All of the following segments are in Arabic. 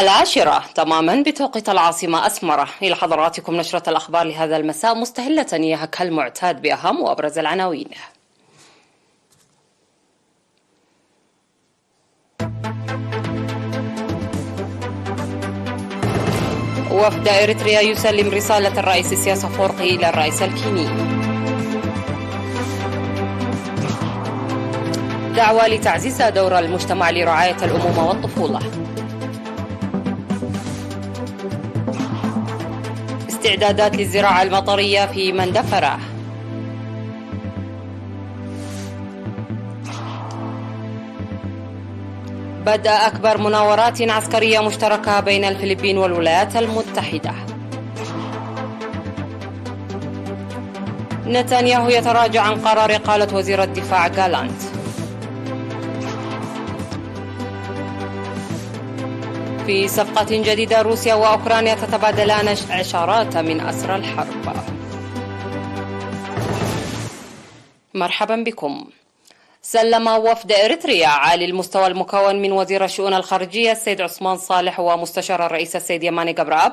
العاشرة تماما بتوقيت العاصمة أسمرة. إلى حضراتكم نشرة الأخبار لهذا المساء، مستهلة إياها كالمعتاد بأهم وأبرز العناوين. وفد إريتريا يسلم رسالة الرئيس إسياس أفورقي إلى الرئيس الكيني. دعوة لتعزيز دور المجتمع لرعاية الأمومة والطفولة. استعدادات للزراعة المطرية في مندفرة. بدأ أكبر مناورات عسكرية مشتركة بين الفلبين والولايات المتحدة. نتنياهو يتراجع عن قرار قالت وزير الدفاع جالانت. في صفقة جديدة، روسيا وأوكرانيا تتبادلان عشرات من أسرى الحرب. مرحبا بكم. سلم وفد إريتريا عالي المستوى المكون من وزير الشؤون الخارجية السيد عثمان صالح ومستشار الرئيس السيد يماني جبراب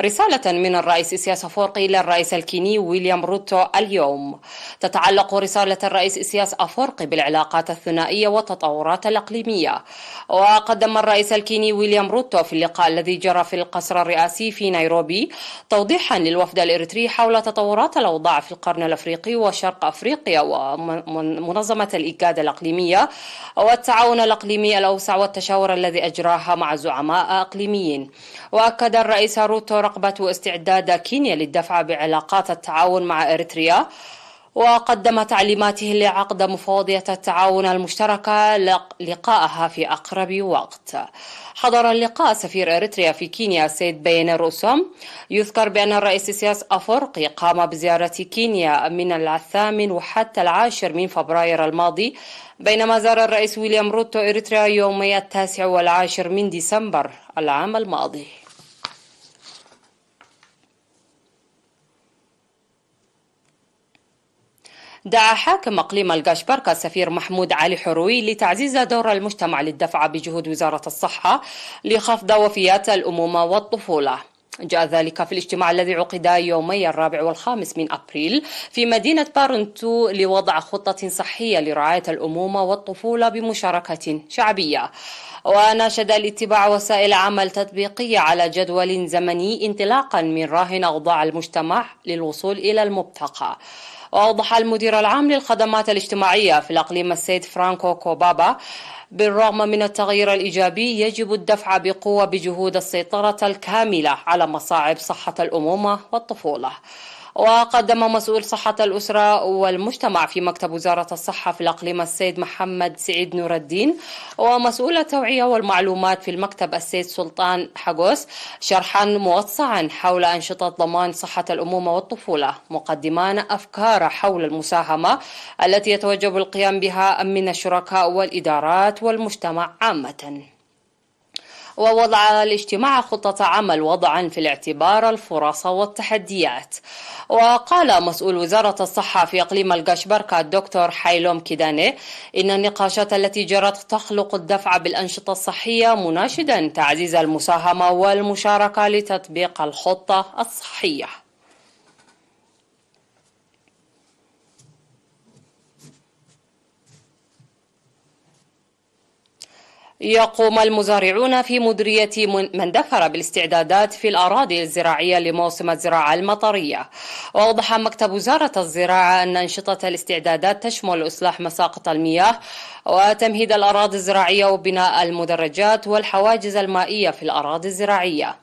رسالة من الرئيس إسياس أفورقي إلى الرئيس الكيني ويليام روتو اليوم. تتعلق رسالة الرئيس إسياس أفورقي بالعلاقات الثنائية والتطورات الإقليمية. وقدم الرئيس الكيني ويليام روتو في اللقاء الذي جرى في القصر الرئاسي في نيروبي توضيحا للوفد الإريتري حول تطورات الأوضاع في القرن الأفريقي وشرق أفريقيا ومنظمة الإيجاد الإقليمية والتعاون الإقليمي الأوسع والتشاور الذي أجراها مع زعماء إقليميين. وأكد الرئيس روتو رغبة واستعداد كينيا للدفع بعلاقات التعاون مع إريتريا، وقدم تعليماته لعقد مفوضية التعاون المشتركة لقائها في أقرب وقت. حضر اللقاء سفير إريتريا في كينيا السيد بيين روسوم. يذكر بأن الرئيس إسياس أفورقي قام بزيارة كينيا من 8 وحتى 10 من فبراير الماضي، بينما زار الرئيس ويليام روتو إريتريا يومي 9 و10 من ديسمبر العام الماضي. دعا حاكم اقليم القاشبركة السفير محمود علي حروي لتعزيز دور المجتمع للدفع بجهود وزارة الصحة لخفض وفيات الأمومة والطفولة. جاء ذلك في الاجتماع الذي عقد يومي 4 و5 من أبريل في مدينة بارنتو لوضع خطة صحية لرعاية الأمومة والطفولة بمشاركة شعبية. وناشد الاتباع وسائل عمل تطبيقية على جدول زمني انطلاقا من راهن أوضاع المجتمع للوصول إلى المبتغى. وأوضح المدير العام للخدمات الاجتماعية في الأقليم السيد فرانكو كوبابا بالرغم من التغيير الإيجابي يجب الدفع بقوة بجهود السيطرة الكاملة على مصاعب صحة الأمومة والطفولة. وقدم مسؤول صحة الأسرة والمجتمع في مكتب وزارة الصحة في الأقليم السيد محمد سعيد نور الدين ومسؤول التوعية والمعلومات في المكتب السيد سلطان حقوس شرحا موسعا حول أنشطة ضمان صحة الأمومة والطفولة، مقدمان أفكار حول المساهمة التي يتوجب القيام بها من الشركاء والإدارات والمجتمع عامة. ووضع الاجتماع خطة عمل وضعا في الاعتبار الفرص والتحديات. وقال مسؤول وزارة الصحة في إقليم القاشبركة الدكتور حيلوم كيداني إن النقاشات التي جرت تخلق الدفع بالأنشطة الصحية، مناشدا تعزيز المساهمة والمشاركة لتطبيق الخطة الصحية. يقوم المزارعون في مديرية مندفرة بالاستعدادات في الأراضي الزراعية لموسم الزراعة المطرية. وأوضح مكتب وزارة الزراعة أن أنشطة الاستعدادات تشمل إصلاح مساقط المياه وتمهيد الأراضي الزراعية وبناء المدرجات والحواجز المائية في الأراضي الزراعية.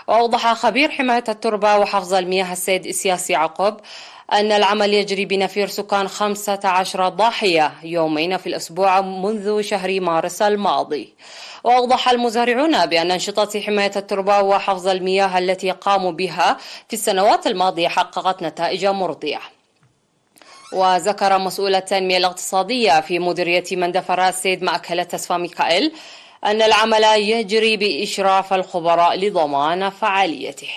وأوضح خبير حماية التربة وحفظ المياه السيد إسياس يعقوب أن العمل يجري بنفير سكان 15 ضاحية يومين في الأسبوع منذ شهر مارس الماضي. وأوضح المزارعون بأن أنشطة حماية التربة وحفظ المياه التي قاموا بها في السنوات الماضية حققت نتائج مرضية. وذكر مسؤول التنمية الاقتصادية في مديرية مندفرة السيد مأكلة تسفا ميكائيل أن العمل يجري بإشراف الخبراء لضمان فعاليته.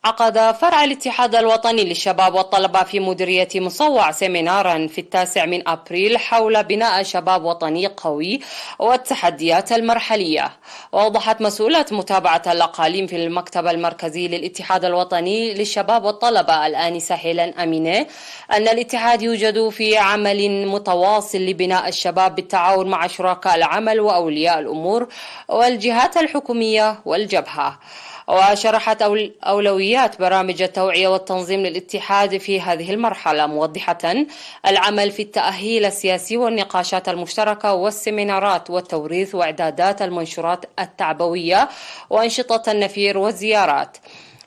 عقد فرع الاتحاد الوطني للشباب والطلبة في مديرية مصوع سيمينارا في 9 أبريل حول بناء شباب وطني قوي والتحديات المرحلية. وأوضحت مسؤولة متابعة الأقاليم في المكتب المركزي للاتحاد الوطني للشباب والطلبة الآنسة هيلين أمينة أن الاتحاد يوجد في عمل متواصل لبناء الشباب بالتعاون مع شركاء العمل وأولياء الأمور والجهات الحكومية والجبهة. وشرحت أولويات برامج التوعية والتنظيم للاتحاد في هذه المرحلة، موضحة العمل في التأهيل السياسي والنقاشات المشتركة والسيمينارات والتوريث وإعدادات المنشورات التعبوية وأنشطة النفير والزيارات.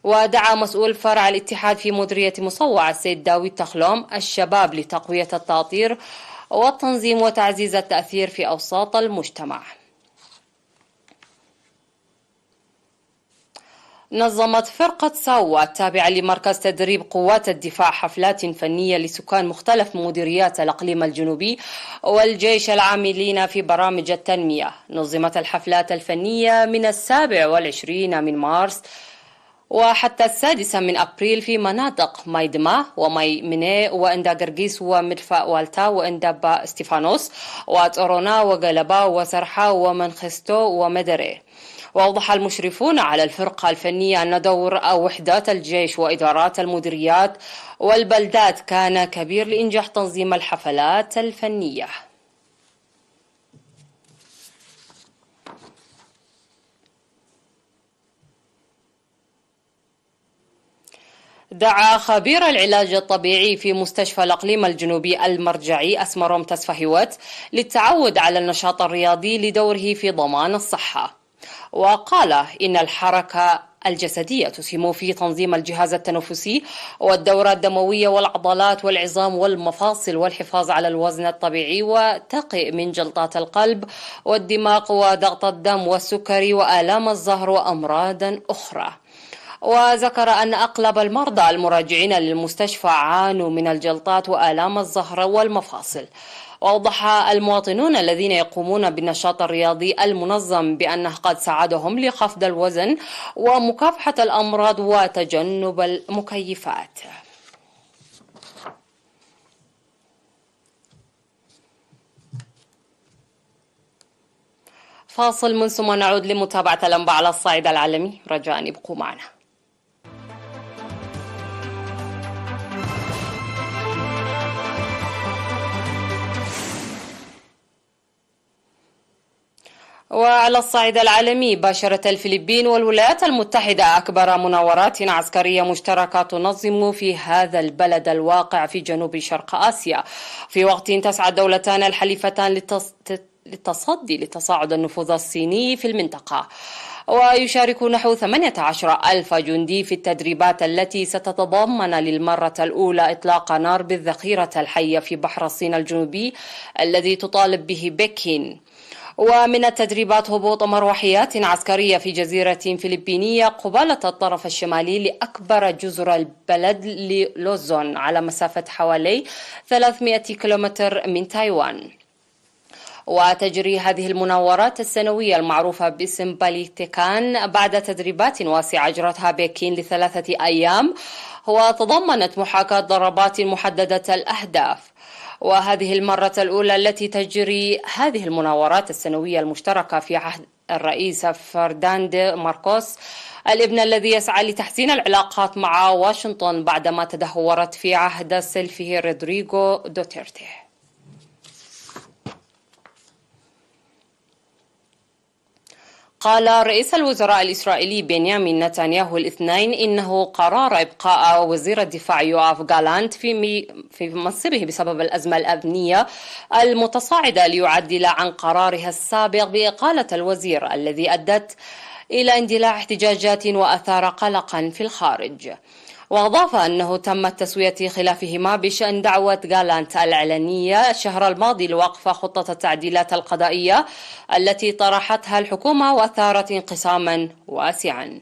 ودعا مسؤول فرع الاتحاد في مديرية مصوع السيد داوود تخلوم الشباب لتقوية التأطير والتنظيم وتعزيز التأثير في أوساط المجتمع. نظمت فرقة ساوا التابعة لمركز تدريب قوات الدفاع حفلات فنية لسكان مختلف مديريات الإقليم الجنوبي والجيش العاملين في برامج التنمية. نظمت الحفلات الفنية من 27 من مارس وحتى 6 من أبريل في مناطق مايدما وماي مني وإندا قرقيس ومدفع والتا وإندا با استيفانوس واتورونا وغلبا وسرحا ومنخستو ومدري. وأوضح المشرفون على الفرقة الفنية أن دور وحدات الجيش وإدارات المديريات والبلدات كان كبير لإنجاح تنظيم الحفلات الفنية. دعا خبير العلاج الطبيعي في مستشفى الإقليم الجنوبي المرجعي أسمروم تسفهيوت للتعود على النشاط الرياضي لدوره في ضمان الصحة. وقال إن الحركة الجسدية تسهم في تنظيم الجهاز التنفسي والدورة الدموية والعضلات والعظام والمفاصل والحفاظ على الوزن الطبيعي وتقي من جلطات القلب والدماغ وضغط الدم والسكري وآلام الظهر وأمراض أخرى. وذكر أن أغلب المرضى المراجعين للمستشفى عانوا من الجلطات وآلام الظهر والمفاصل. وأوضح المواطنون الذين يقومون بالنشاط الرياضي المنظم بأنه قد ساعدهم لخفض الوزن ومكافحة الأمراض وتجنب المكيفات. فاصل من ثم نعود لمتابعة الأنباء على الصعيد العالمي، رجاء ابقوا معنا. وعلى الصعيد العالمي، باشرت الفلبين والولايات المتحدة أكبر مناورات عسكرية مشتركة تنظم في هذا البلد الواقع في جنوب شرق آسيا، في وقت تسعى الدولتان الحليفتان للتصدي لتصاعد النفوذ الصيني في المنطقة. ويشارك نحو 18,000 جندي في التدريبات التي ستتضمن للمرة الأولى إطلاق نار بالذخيرة الحية في بحر الصين الجنوبي الذي تطالب به بكين. ومن التدريبات هبوط مروحيات عسكرية في جزيرة فلبينية قبالة الطرف الشمالي لأكبر جزر البلد لوزون على مسافة حوالي 300 كيلومتر من تايوان. وتجري هذه المناورات السنوية المعروفة باسم باليتيكان بعد تدريبات واسعة أجرتها بكين ل3 أيام، وتضمنت محاكاة ضربات محددة الأهداف. وهذه المرة الأولى التي تجري هذه المناورات السنوية المشتركة في عهد الرئيس فرديناند ماركوس الابن الذي يسعى لتحسين العلاقات مع واشنطن بعدما تدهورت في عهد سيلفيه رودريغو دوتيرتي. قال رئيس الوزراء الإسرائيلي بنيامين نتنياهو الاثنين إنه قرار إبقاء وزير الدفاع يوآف غالانت في منصبه بسبب الأزمة الأمنية المتصاعدة ليعدل عن قرارها السابق بإقالة الوزير الذي أدت إلى اندلاع احتجاجات وأثار قلقا في الخارج. وأضاف أنه تم تسوية خلافهما بشأن دعوة غالانت الإعلانية الشهر الماضي لوقف خطة التعديلات القضائية التي طرحتها الحكومة وأثارت انقساما واسعا.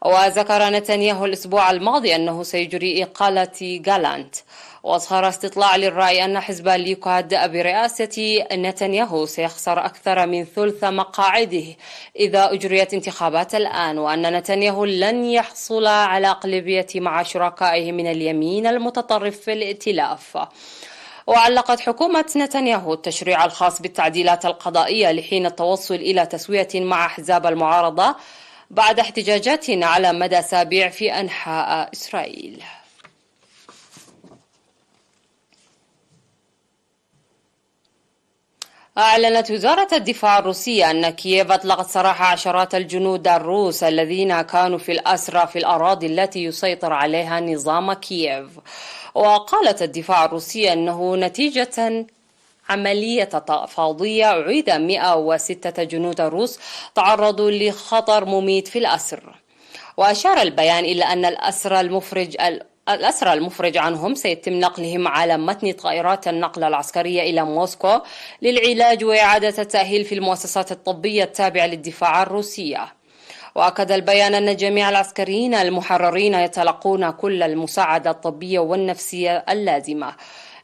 وذكر نتنياهو الأسبوع الماضي أنه سيجري إقالة جالانت. وأظهر استطلاع للرأي أن حزب الليكود برئاسة نتنياهو سيخسر أكثر من ثلث مقاعده إذا أجريت انتخابات الآن، وأن نتنياهو لن يحصل على أغلبية مع شركائه من اليمين المتطرف في الائتلاف. وعلقت حكومة نتنياهو التشريع الخاص بالتعديلات القضائية لحين التوصل إلى تسوية مع أحزاب المعارضة بعد احتجاجات على مدى أسابيع في أنحاء إسرائيل. أعلنت وزارة الدفاع الروسية أن كييف أطلقت سراح عشرات الجنود الروس الذين كانوا في الأسرى في الأراضي التي يسيطر عليها نظام كييف. وقالت الدفاع الروسية أنه نتيجة عملية تفاوضية أعيد 106 جنود روس تعرضوا لخطر مميت في الأسر. وأشار البيان إلى أن الأسرى المفرج عنهم سيتم نقلهم على متن طائرات النقل العسكرية إلى موسكو للعلاج وإعادة التأهيل في المؤسسات الطبية التابعة للدفاع الروسية. وأكد البيان أن جميع العسكريين المحررين يتلقون كل المساعدة الطبية والنفسية اللازمة.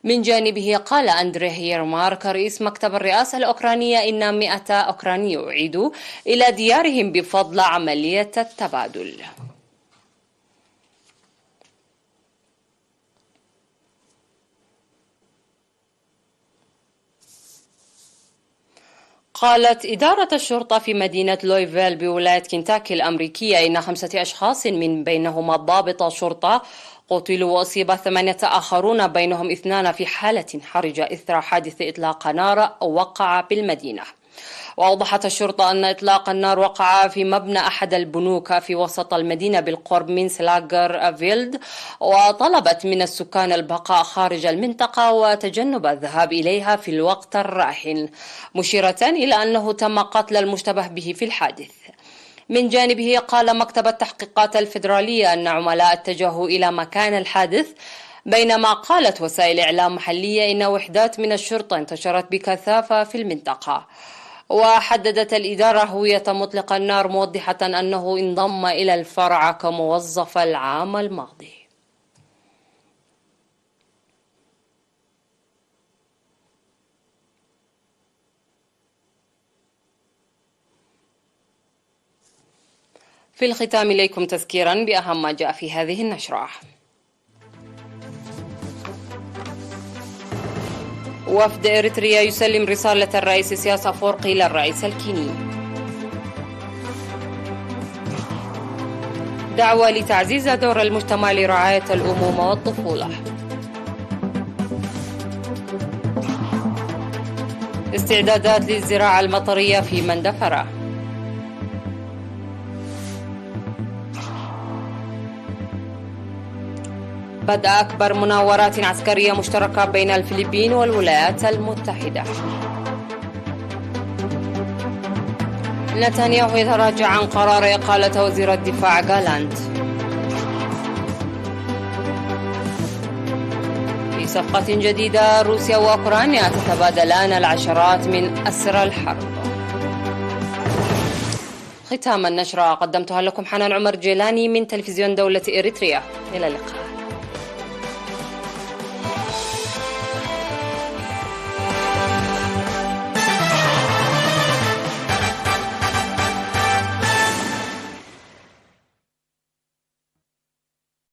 من جانبه قال أندريه يرمارك رئيس مكتب الرئاسة الأوكرانية إن 100 أوكراني أعيدوا إلى ديارهم بفضل عملية التبادل. قالت إدارة الشرطة في مدينة لويفيل بولاية كنتاكي الأمريكية إن 5 أشخاص من بينهم ضابط شرطة قتلوا وأصيب 8 آخرون بينهم 2 في حالة حرجة إثر حادث إطلاق نار وقع بالمدينة. وأوضحت الشرطة أن إطلاق النار وقع في مبنى أحد البنوك في وسط المدينة بالقرب من سلاغر فيلد، وطلبت من السكان البقاء خارج المنطقة وتجنب الذهاب إليها في الوقت الراهن، مشيرة إلى أنه تم قتل المشتبه به في الحادث. من جانبه قال مكتب التحقيقات الفيدرالية أن عملاء اتجهوا إلى مكان الحادث، بينما قالت وسائل إعلام محلية إن وحدات من الشرطة انتشرت بكثافة في المنطقة. وحددت الإدارة هوية مطلق النار، موضحة أنه انضم إلى الفرع كموظف العام الماضي. في الختام إليكم تذكيرا بأهم ما جاء في هذه النشرة. وفد إريتريا يسلم رسالة الرئيس إسياس أفورقي للرئيس الكيني. دعوة لتعزيز دور المجتمع لرعاية الأمومة والطفولة. استعدادات للزراعة المطرية في مندفرة. بدء أكبر مناورات عسكرية مشتركة بين الفلبين والولايات المتحدة. نتنياهو يتراجع عن قرار إقالة وزير الدفاع جالانت. في صفقة جديدة روسيا وأوكرانيا تتبادلان العشرات من أسرى الحرب. ختام النشرة قدمتها لكم حنان عمر جيلاني من تلفزيون دولة إريتريا. إلى اللقاء.